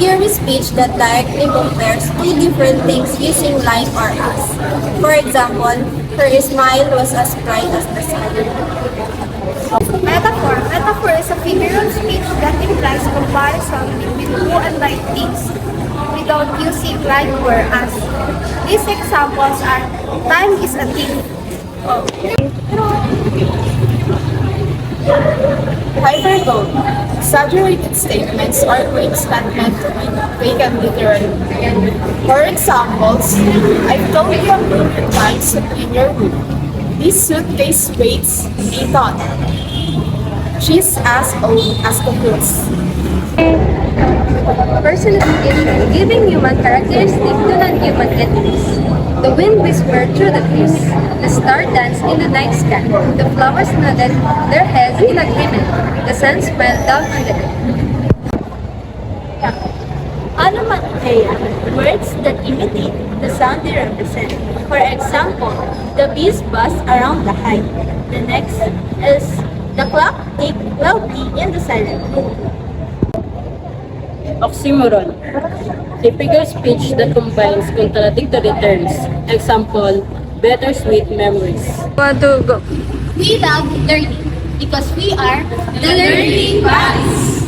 figure of speech that directly compares two different things using like or as. For example, her smile was as bright as the sun. Metaphor. Metaphor is a figure of speech that implies comparison between two unlike things without using like or as. These examples are time is a thief. Hyperbole. Exaggerated statements or claims not meant to be taken literally. For examples, I've told you a million times to clean your room. This suitcase weighs a ton. She's as old as the hills. Personification, giving human characteristics to non-human entities. The wind whispered through the trees. The star danced in the night sky. The flowers nodded their heads in agreement. The sun smiled down on the earth. Onomatopoeia, words that imitate the sound they represent. For example, the bees buzz around the hive. The next is the clock tick loudly in the silent room. Oxymoron. Typical speech that combines contradictory terms. Example, bittersweet memories. We love learning because we are the Learning Buddies.